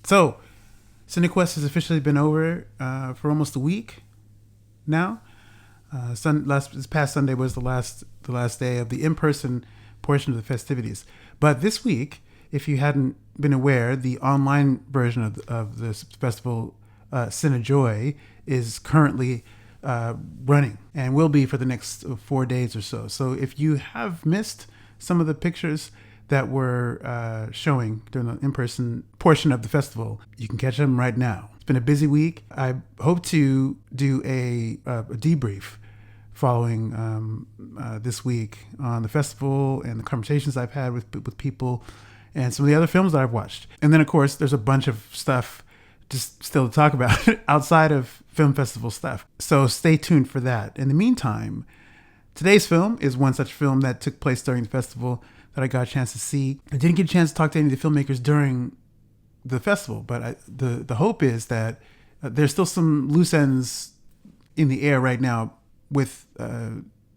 So, Cinequest has officially been over for almost a week now. This past Sunday was the last day of the in-person portion of the festivities. But this week, if you hadn't been aware, the online version of this festival, Cinejoy, is currently running and will be for the next 4 days or so. So if you have missed some of the pictures that were showing during the in-person portion of the festival, you can catch them right now. It's been a busy week. I hope to do a debrief following this week on the festival and the conversations I've had with people and some of the other films that I've watched. And then, of course, there's a bunch of stuff just still to talk about outside of film festival stuff. So stay tuned for that. In the meantime, today's film is one such film that took place during the festival that I got a chance to see. I didn't get a chance to talk to any of the filmmakers during the festival, but the hope is that there's still some loose ends in the air right now with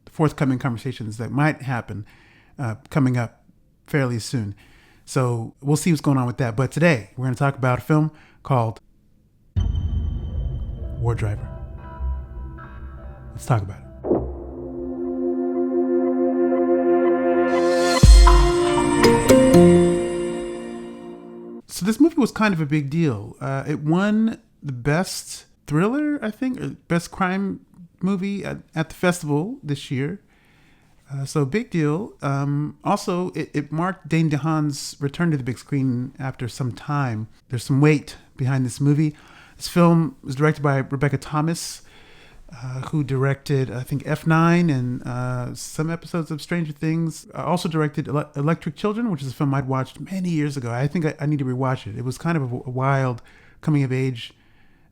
forthcoming conversations that might happen coming up fairly soon. So we'll see what's going on with that. But today we're going to talk about a film called Wardriver. Let's talk about it. So this movie was kind of a big deal. It won the best thriller, I think, or best crime movie at the festival this year. So big deal. Also, it marked Dane DeHaan's return to the big screen after some time. There's some weight behind this movie. This film was directed by Rebecca Thomas, who directed, I think, F9 and some episodes of Stranger Things. Also directed Electric Children, which is a film I'd watched many years ago. I think I need to rewatch it. It was kind of a wild coming-of-age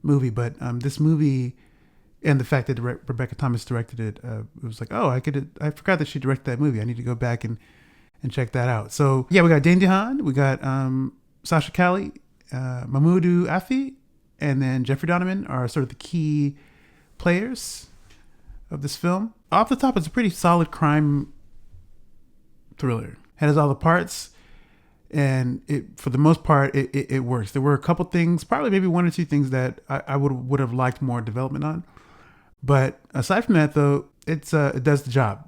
movie, but this movie and the fact that Rebecca Thomas directed it, it was like, oh, I forgot that she directed that movie. I need to go back and check that out. So yeah, we got Dane DeHaan, we got Sasha Calle, Mahmoud Afi, and then Jeffrey Donovan are sort of the key players of this film. Off the top, it's a pretty solid crime thriller. It has all the parts, and for the most part, it works. There were a couple things, probably maybe one or two things that I would have liked more development on. But aside from that, though, it does the job,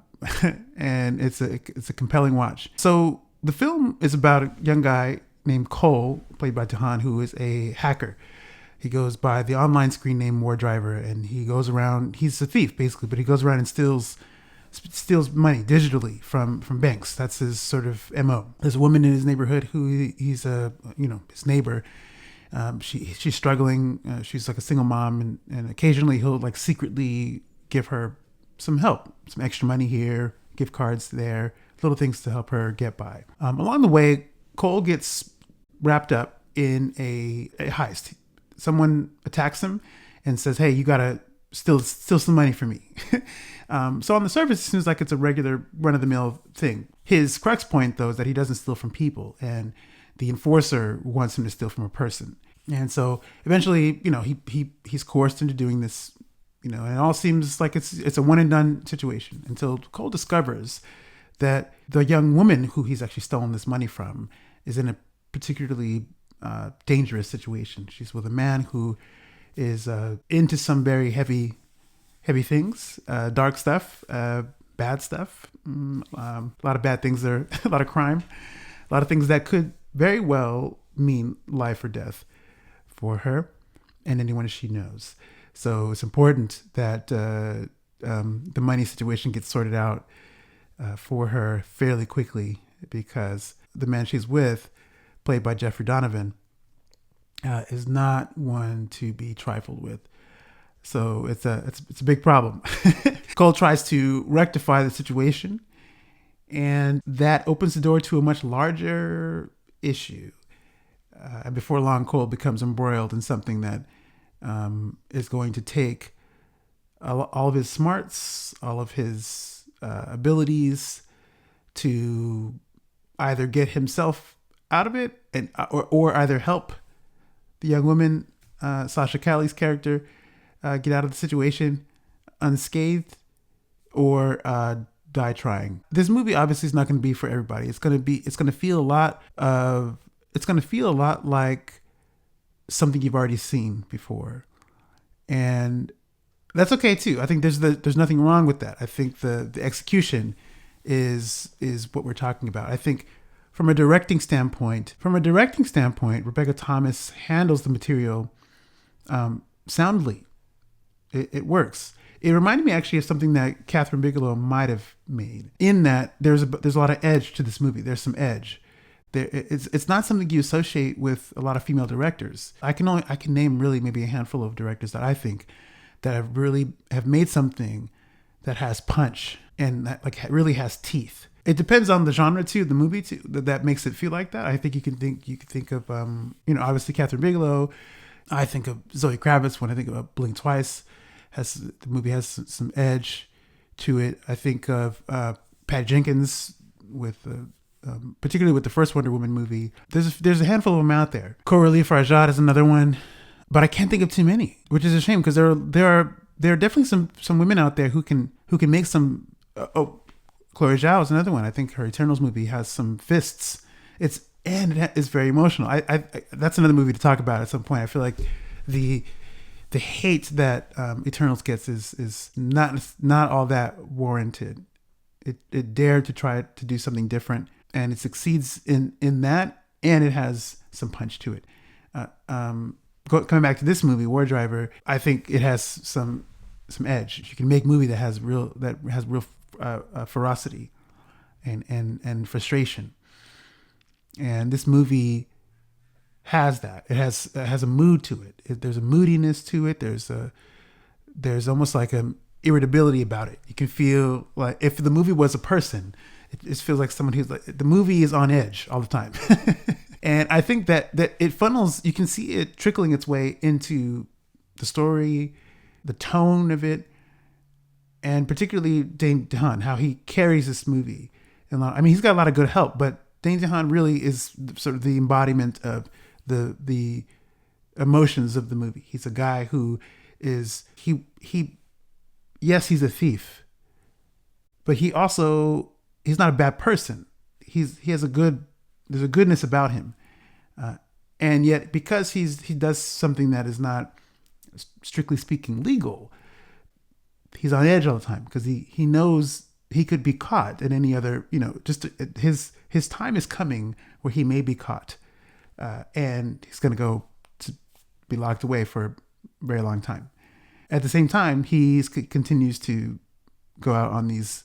and it's a compelling watch. So the film is about a young guy named Cole, played by DeHaan, who is a hacker. He goes by the online screen name Wardriver, and he goes around. He's a thief basically, but he goes around and steals money digitally from banks. That's his sort of MO. There's a woman in his neighborhood who he's his neighbor. She's struggling. She's like a single mom, and occasionally he'll like secretly give her some help, some extra money here, gift cards there, little things to help her get by. Along the way, Cole gets wrapped up in a heist. Someone attacks him and says, "Hey, you gotta steal some money from me." So on the surface, it seems like it's a regular run-of-the-mill thing. His crux point, though, is that he doesn't steal from people, and the enforcer wants him to steal from a person. And so eventually, he's coerced into doing this, and it all seems like it's a one-and-done situation until Cole discovers that the young woman who he's actually stolen this money from is in a particularly dangerous situation. She's with a man who is into some very heavy things, dark stuff, bad stuff, a lot of bad things there, a lot of crime, a lot of things that could very well mean life or death for her and anyone she knows. So it's important that the money situation gets sorted out for her fairly quickly, because the man she's with, played by Jeffrey Donovan, is not one to be trifled with. So it's a big problem. Cole tries to rectify the situation, and that opens the door to a much larger issue. And before long, Cole becomes embroiled in something that is going to take all of his smarts, all of his abilities to either get himself out of it or either help the young woman, Sasha Calle's character, get out of the situation unscathed, or die trying. This movie obviously is not going to be for everybody. It's going to feel a lot like something you've already seen before, and that's okay too. I think there's nothing wrong with that. I think the execution is what we're talking about. I think from a directing standpoint, Rebecca Thomas handles the material soundly. It works. It reminded me actually of something that Catherine Bigelow might have made, in that there's a lot of edge to this movie. There's some edge. It's not something you associate with a lot of female directors. I can name really maybe a handful of directors that I think that have made something that has punch and that like really has teeth. It depends on the genre too, the movie too, that makes it feel like that. I think you can think of obviously Catherine Bigelow. I think of Zoe Kravitz when I think of Blink Twice. The movie has some edge to it. I think of Patty Jenkins with particularly with the first Wonder Woman movie. There's a handful of them out there. Coralie Farjad is another one, but I can't think of too many, which is a shame because there are definitely some women out there who can make some. Chloe Zhao is another one. I think her Eternals movie has some fists. It is very emotional. I that's another movie to talk about at some point. I feel like the hate that Eternals gets is not all that warranted. It dared to try to do something different, and it succeeds in that, and it has some punch to it. Coming back to this movie, Wardriver, I think it has some edge. You can make a movie that has real ferocity and frustration, and this movie has that. It has a mood to it. There's a moodiness to it. There's almost like an irritability about it. You can feel like if the movie was a person, it feels like someone who's like, the movie is on edge all the time. And I think that it funnels, you can see it trickling its way into the story, the tone of it, and particularly Dane DeHaan, how he carries this movie. I mean, he's got a lot of good help, but Dane DeHaan really is sort of the embodiment of the emotions of the movie. He's a guy who is, yes, he's a thief, but he's not a bad person. There's a goodness about him. And yet because he does something that is not strictly speaking legal, he's on edge all the time because he knows he could be caught at any other, his time is coming where he may be caught. And he's going to go to be locked away for a very long time. At the same time, he continues to go out on these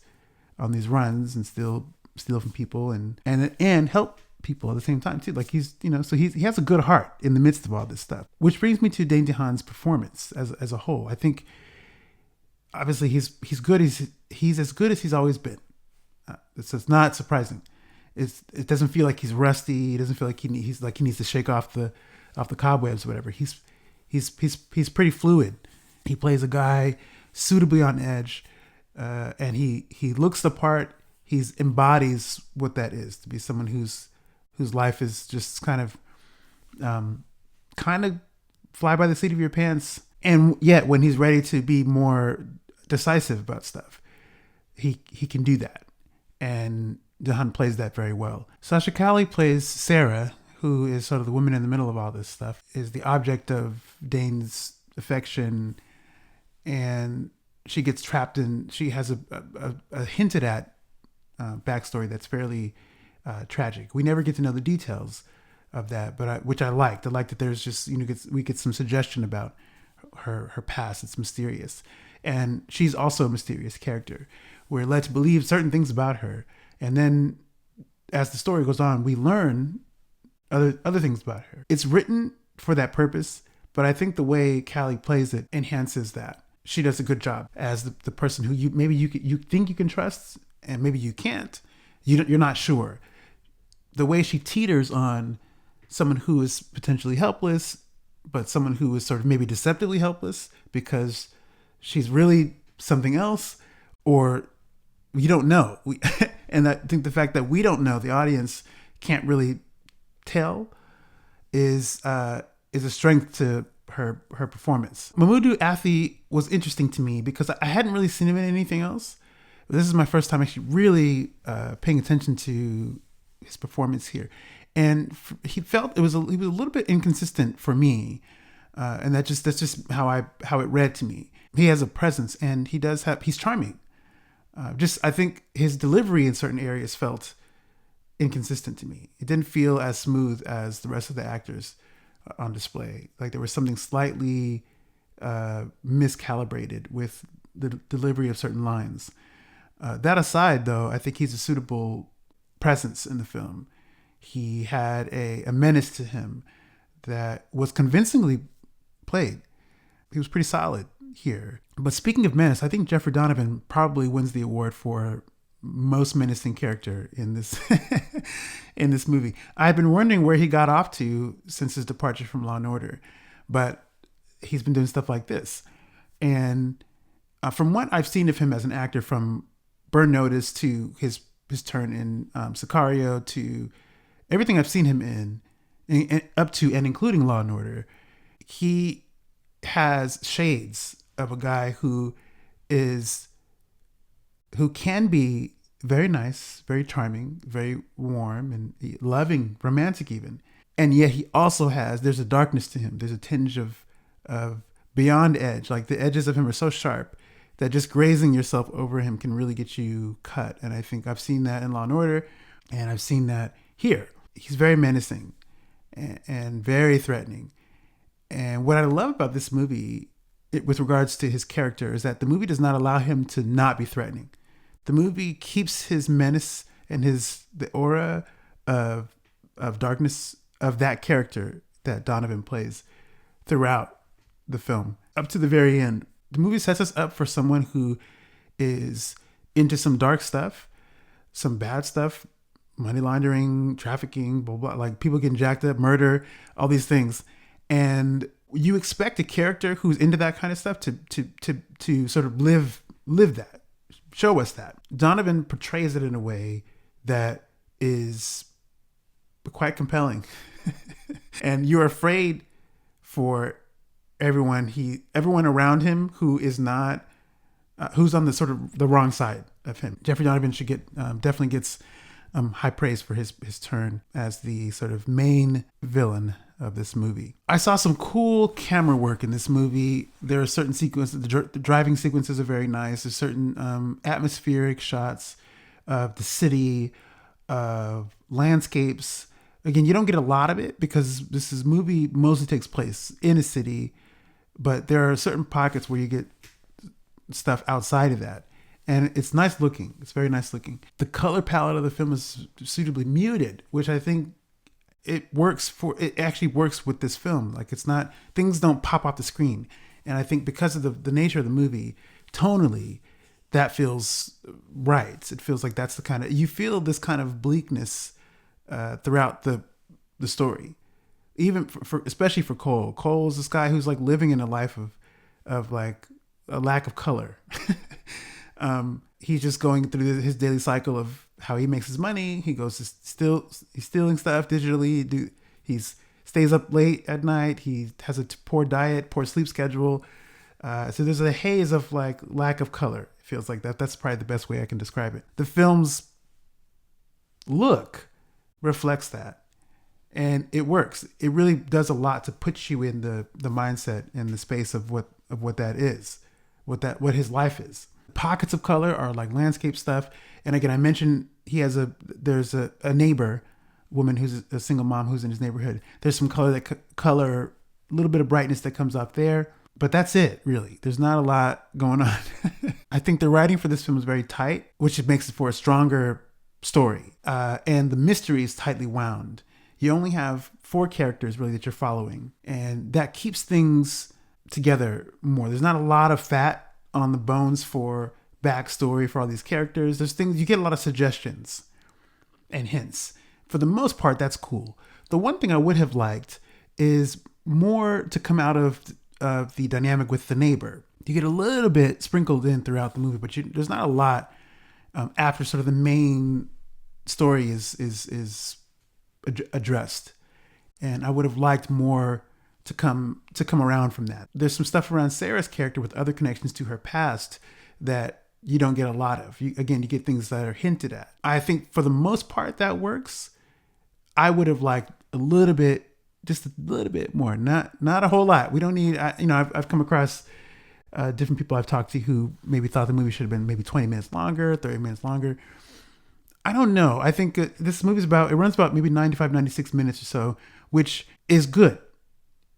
runs and steal from people and help people at the same time too. Like so he has a good heart in the midst of all this stuff. Which brings me to Dane DeHaan's performance as a whole. I think obviously he's good. He's as good as he's always been. It's not surprising. It doesn't feel like he's rusty. He doesn't feel like he needs to shake off the cobwebs or whatever. He's pretty fluid. He plays a guy suitably on edge, and he looks the part. He embodies what that is, to be someone whose life is just kind of fly by the seat of your pants. And yet when he's ready to be more decisive about stuff, he can do that. And DeHaan plays that very well. Sasha Calle plays Sarah, who is sort of the woman in the middle of all this stuff, is the object of Dane's affection, and she gets trapped in. She has a hinted at backstory that's fairly tragic. We never get to know the details of that, but which I liked. I liked that there's just we get some suggestion about her past. It's mysterious, and she's also a mysterious character. We're led to believe certain things about her, and then as the story goes on, we learn other things about her. It's written for that purpose, but I think the way Calle plays it enhances that. She does a good job as the person who you think you can trust, and maybe you can't. You're not sure. The way she teeters on someone who is potentially helpless, but someone who is sort of maybe deceptively helpless because she's really something else, or you don't know. And I think the fact that we don't know, the audience can't really tell, is a strength to her performance. Mamoudou Athie was interesting to me because I hadn't really seen him in anything else. This is my first time actually really paying attention to his performance here. and he felt he was a little bit inconsistent for me, and that's just how it read to me. He has a presence, and he's charming. Just I think his delivery in certain areas felt inconsistent to me. It didn't feel as smooth as the rest of the actors on display. Like there was something slightly miscalibrated with the delivery of certain lines. That aside, though, I think he's a suitable presence in the film. He had a menace to him that was convincingly played. He was pretty solid here. But speaking of menace, I think Jeffrey Donovan probably wins the award for most menacing character in this in this movie. I've been wondering where he got off to since his departure from Law and Order, but he's been doing stuff like this. And from what I've seen of him as an actor, from Burn Notice to his turn in Sicario to everything I've seen him in, and up to and including Law and Order, he has shades of a guy who can be very nice, very charming, very warm and loving, romantic even. And yet he also there's a darkness to him. There's a tinge of beyond edge. Like the edges of him are so sharp that just grazing yourself over him can really get you cut. And I think I've seen that in Law and Order, and I've seen that here. He's very menacing and very threatening. And what I love about this movie, with regards to his character, is that the movie does not allow him to not be threatening. The movie keeps his menace and the aura of darkness of that character that Donovan plays throughout the film up to the very end. The movie sets us up for someone who is into some dark stuff, some bad stuff, money laundering, trafficking, blah, blah, like people getting jacked up, murder, all these things. And you expect a character who's into that kind of stuff to sort of live that, show us that. Donovan portrays it in a way that is quite compelling. And you're afraid for everyone around him who is not, who's on the sort of the wrong side of him. Jeffrey Donovan should definitely gets high praise for his turn as the sort of main villain of this movie. I saw some cool camera work in this movie. There are certain sequences, the driving sequences are very nice. There's certain atmospheric shots of the city, of landscapes. Again, you don't get a lot of it because movie mostly takes place in a city, but there are certain pockets where you get stuff outside of that. And it's nice looking. It's very nice looking. The color palette of the film is suitably muted, which I think it actually works with this film. Like things don't pop off the screen. And I think because of the nature of the movie, tonally, that feels right. It feels like that's you feel this kind of bleakness throughout the story. Even especially for Cole. Cole is this guy who's like living in a life of like a lack of color. He's just going through his daily cycle of how he makes his money. He goes to he's stealing stuff digitally. He stays up late at night. He has a poor diet, poor sleep schedule. So there's a haze of like lack of color. It feels like that. That's probably the best way I can describe it. The film's look reflects that, and it works. It really does a lot to put you in the mindset and the space of what that is, what his life is. Pockets of color are like landscape stuff. And again, I mentioned there's a neighbor woman who's a single mom who's in his neighborhood. There's some color, a little bit of brightness that comes out there, but that's it really. There's not a lot going on. I think the writing for this film is very tight, which makes it for a stronger story. And the mystery is tightly wound. You only have 4 characters really that you're following, and that keeps things together more. There's not a lot of fat on the bones for backstory for all these characters. There's things, you get a lot of suggestions and hints. For the most part, that's cool. The one thing I would have liked is more to come out of the dynamic with the neighbor. You get a little bit sprinkled in throughout the movie, but there's not a lot after sort of the main story is addressed. And I would have liked more to come around from that. There's some stuff around Sarah's character with other connections to her past that you don't get a lot of. You get things that are hinted at. I think for the most part that works. I would have liked a little bit, just a little bit more, not a whole lot. We don't need, I've come across different people I've talked to who maybe thought the movie should have been maybe 20 minutes longer, 30 minutes longer. I don't know. I think this movie's it runs about maybe 95, 96 minutes or so, which is good.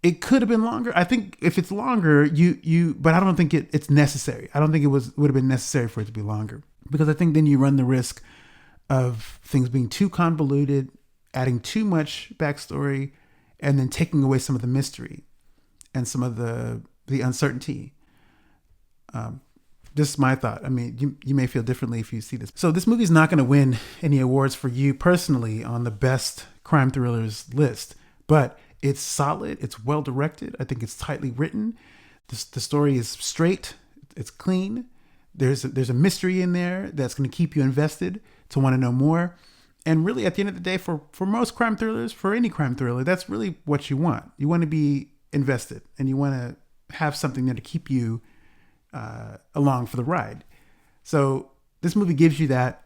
It could have been longer. I think if it's longer, but I don't think it's necessary. I don't think would have been necessary for it to be longer, because I think then you run the risk of things being too convoluted, adding too much backstory, and then taking away some of the mystery and some of the uncertainty. This is my thought. I mean, you may feel differently if you see this. So this movie is not going to win any awards for you personally on the best crime thrillers list, but it's solid. It's well directed. I think it's tightly written. The story is straight. It's clean. There's a mystery in there that's going to keep you invested to want to know more. And really, at the end of the day, for most crime thrillers, for any crime thriller, that's really what you want. You want to be invested, and you want to have something there to keep you along for the ride. So this movie gives you that,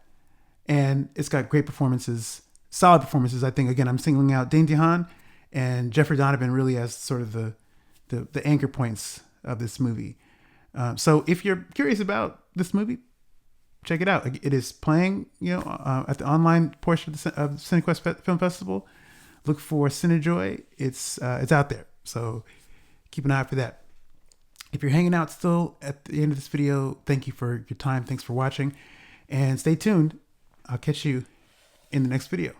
and it's got great performances, solid performances. I think, again, I'm singling out Dane DeHaan and Jeffrey Donovan really as sort of the anchor points of this movie. So if you're curious about this movie, check it out. It is playing, at the online portion of the Cinequest Film Festival. Look for Cinejoy. It's out there. So keep an eye out for that. If you're hanging out still at the end of this video, thank you for your time. Thanks for watching, and stay tuned. I'll catch you in the next video.